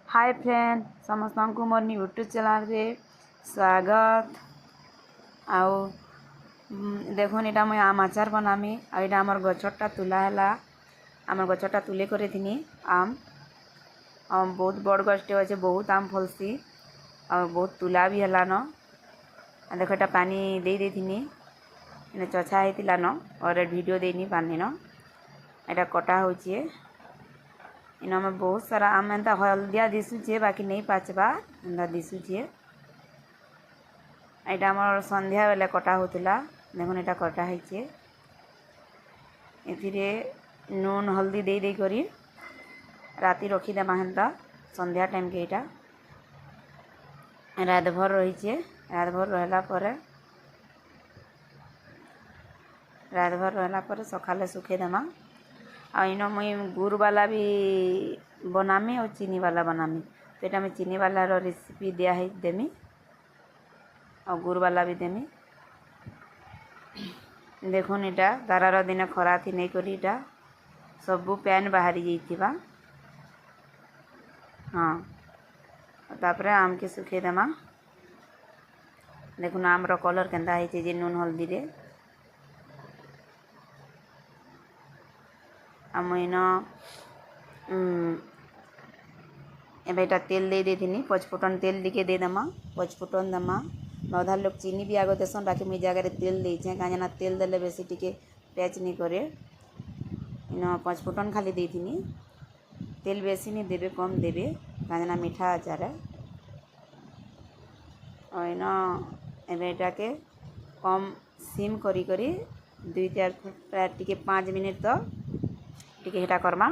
Hi friend समस्त को मोर YouTube channel रे स्वागत। आओ देखो यहाँ मुझे आम आचार बनामी आईटा आमर गछटा तुला है आम गछटा तुले करे थी आम बहुत बड़ गछटे अच्छे बहुत आम फलसी और बहुत तुला भी है न देखो यहाँ पानी दे थी चछा होता न और वीडियो देनी पानी न यहाँ कटा होचे इन में बहुत सारा आम एंता हलदिया दिशुचे बाकी नहीं पाचबा एंता दिशुचे यहाँ आम संध्या बेले कटा होता देखुन यहाँ कटा होचे ए नून हल्दी दे दे करी राति रखीदेमा हेन्ता संध्या टाइम के यहाँ रात भर रही रात भर रहा सकाले सुखेदेमा आ इन मुई गुड़ वाला भी बनामी और चीनी वाला बनामी तो यहाँ मैं चीनी वाला रेसिपी दिया है देमी और गुड़ वाला भी देमी देखुन इटा तारार दिन खरा थी नहीं करी इटा सबू पैन बाहरी जाइथिबा हाँ तापरे आम के सुखेदेमा देखुन आमर कलर केंता है जे नून हल्दी रे आमन एटा तेल दे थी पचफुटन तेल दिखे दे देमा पचफुटन देमा अधा लोग चीनी भी आगे देसन बाकी मुझे जगह तेल देचे कहीं तेल देले बेसी टिके पैच नहीं करे इन पचफुटन खाली दे थी तेल बेसी नहीं देवे कम देवे कहीं मीठा आचार और इन एटा के कम सिम करी करी 2-4 टिके 5 मिनट तो टिके हेटा करमा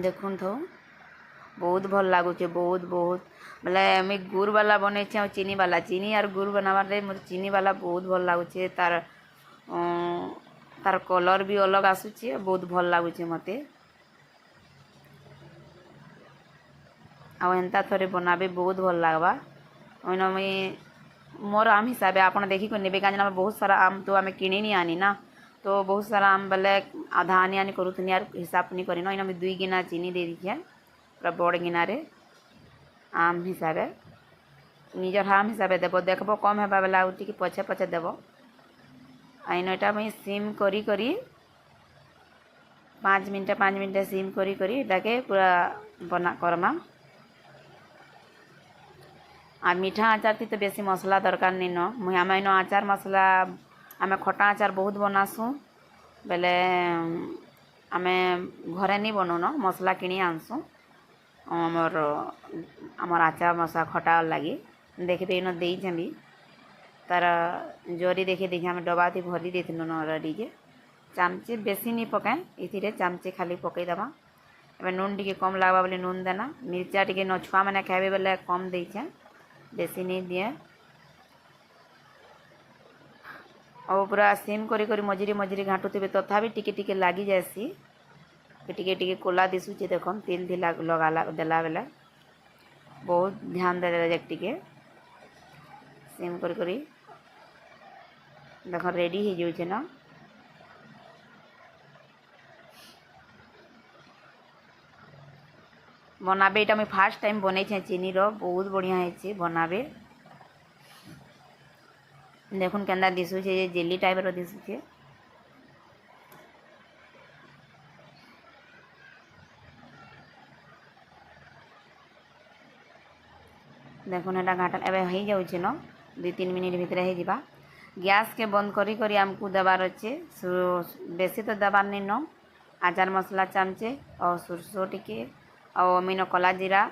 देखुन तो बहुत भल लगुचे बहुत बहुत बोले मुझे गुड़ वाला बने और चीनी वाला चीनी और गुड़ बनावे मोर चीनी वाला बहुत भल लगुचे तार तार कलर भी अलग आसुचे बहुत भल लगुचे मते आंता थोड़े बनाबे बहुत भल लगवा ओन मुई मोर आम हिसाब से आप देखिक ने कहीं बहुत सारा आम तो आम किणी नहीं आनी ना तो बहुत सारा आम बेले आधा आनी आनी करूँ यार हिसाब नहीं करी ना 2 गिना चीनी दे दीजिए पूरा बड़ गिना रे आम हिसाब से निजर आम हिसाब से देव देखब कम है बेला टी पछे पछे देव आईन यहाँ मुझे सिम करी करी 5 मिनट सिम करी करी इटाके पूरा बना करमा आ मीठा आचार थी तो बेसी मसला दरकार नहीं न मुझे आम इन आचार मसला आम खटा आचार बहुत बनासु बेले आम घरे नहीं बनाऊन मसला किणी आनसु आमर आचार मसला खटा लगी देखिए इन देचे भी तार जरी देखिए देखिए आम डबा थी भरी देथिलु न रेडी चामचे बेसी नहीं पकाए इथिरे चामचे खाली पकईदेमा एवं नून टी कम लगवा बोले नून देना मिर्चा टी न छुआ मैंने खाइबे बोले कम देचे बेसी नहीं दिए और पूरा सिम करी करी मझिरी मझिरी घाटुवे तथापि टिके टिके लगी जासी टिके टिके कोला दिशुचे देख तेल थी लगा देला बेले बहुत ध्यान दे टिके सिम करी करी देख रेडी हो जाऊे ना बनाबे यहाँ मुझे फास्ट टाइम बन चीनी बहुत बढ़िया है बनाबे देखुन केन्दा दिशुचे जेली टाइप दिशुचे देखुन एटा घाटा एवं हो जाऊे न 2-3 मिनट भितर हो गैस के बंद करी करी आमको देवार अच्छे बेसी तो देवार नहीं न आचार मसला चामचे और सुरसो टिके और मीन कला जीरा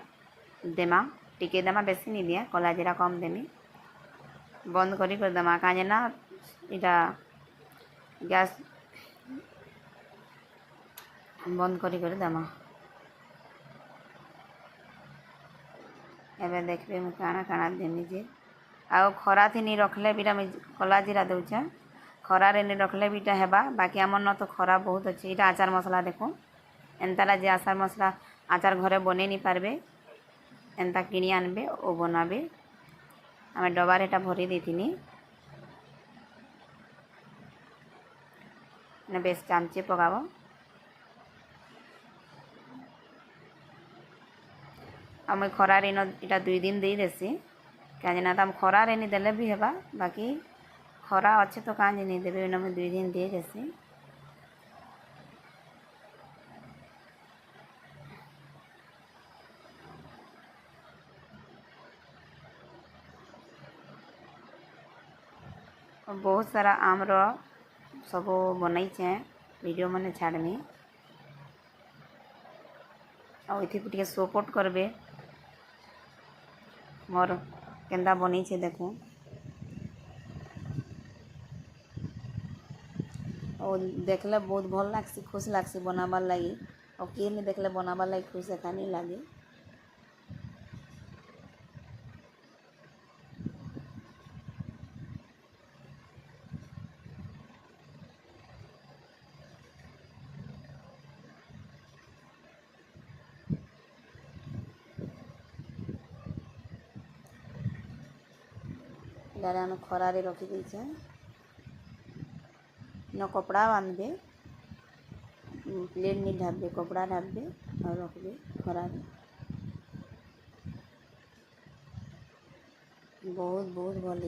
देमा टिके देमा बेसी नहीं दिए कला जीरा कम देमी बंद करी कर देमा कहीं ना इटा गैस बंद करी कर देमा एवं देखबे मुझे काଣା काଣା देमी जे आ खरा थी नहीं रखले भी कला जीरा दौचे खरा रे नहीं रखले भी हेबा बाकी आमर न तो खरा बहुत अच्छे यहाँ आचार मसला देखो एंताला जे आचार मसला आचार घरे बने नहीं पारबे एंता किणी आनबे और बनाबे आम डबार एटा भरी देथिनी बेस चामचे पकाब ଆଉ ମୁଇଁ ଖରାରେ ଇନ ଇଟା 2 ଦିନ ଦେଇଦେସି କାଁଜେ ନା ତମ ଖରାରେ ନି ଦେଲେ ବି ହେବା ବାକି ଖରା ଅଛେ ତ କାଁଜେ ନି ଦେବେ ଇନ ମୁଇଁ 2 ଦିନ ଦେଇଦେସି। बहुत सारा आमर सब बनईचे वीडियो मैंने छाड़मी आगे सपोर्ट करबे मोर केंदा बनईचे देखू और देखले बहुत भल लगसी खुश लगसी बनाबार लगी और किए नहीं देखले बनाबार लगी खुश एका नहीं लगे। इधर आम खरारे रखी देचे न कपड़ा बांधबे प्लेट नहीं ढाबे कपड़ा ढाबे और रखबे खरारे। बहुत बहुत भल